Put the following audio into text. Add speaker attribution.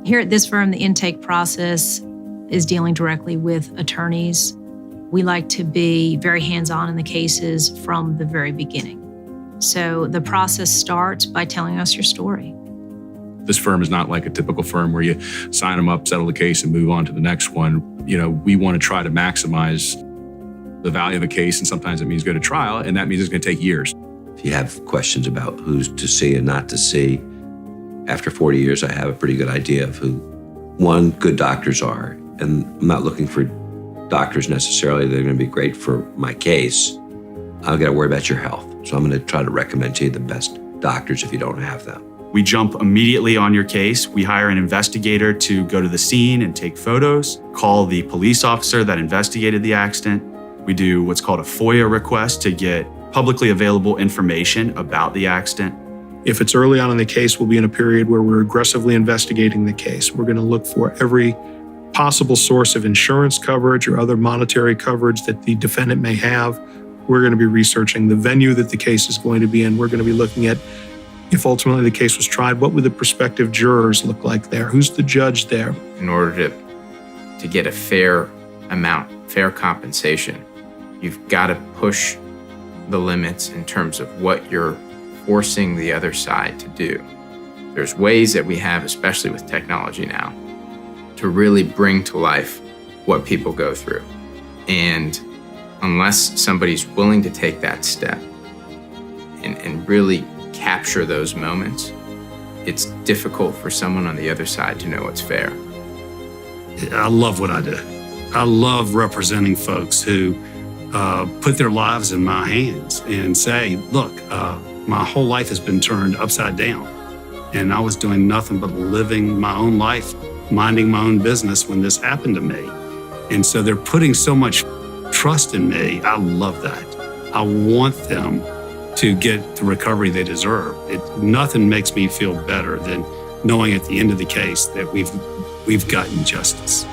Speaker 1: Here at this firm, the intake process is dealing directly with attorneys. We like to be very hands-on in the cases from the very beginning. So the process starts by telling us your story.
Speaker 2: This firm is not like a typical firm where you sign them up, settle the case, and move on to the next one. We want to try to maximize the value of a case, and sometimes it means go to trial, and that means it's going to take years.
Speaker 3: If you have questions about who's to see and not to see, after 40 years, I have a pretty good idea of who, one, good doctors are. And I'm not looking for doctors necessarily that are going to be great for my case. I've got to worry about your health. So I'm going to try to recommend to you the best doctors if you don't have them.
Speaker 4: We jump immediately on your case. We hire an investigator to go to the scene and take photos, call the police officer that investigated the accident. We do what's called a FOIA request to get publicly available information about the accident.
Speaker 5: If it's early on in the case, we'll be in a period where we're aggressively investigating the case. We're going to look for every possible source of insurance coverage or other monetary coverage that the defendant may have. We're going to be researching the venue that the case is going to be in. We're going to be looking at, if ultimately the case was tried, what would the prospective jurors look like there? Who's the judge there?
Speaker 6: In order to get a fair amount, fair compensation, you've got to push the limits in terms of what you're forcing the other side to do. There's ways that we have, especially with technology now, to really bring to life what people go through. And unless somebody's willing to take that step and really capture those moments, it's difficult for someone on the other side to know what's fair.
Speaker 7: I love what I do. I love representing folks who put their lives in my hands and say, look, my whole life has been turned upside down. And I was doing nothing but living my own life, minding my own business when this happened to me. And so they're putting so much trust in me. I love that. I want them to get the recovery they deserve. Nothing makes me feel better than knowing at the end of the case that we've gotten justice.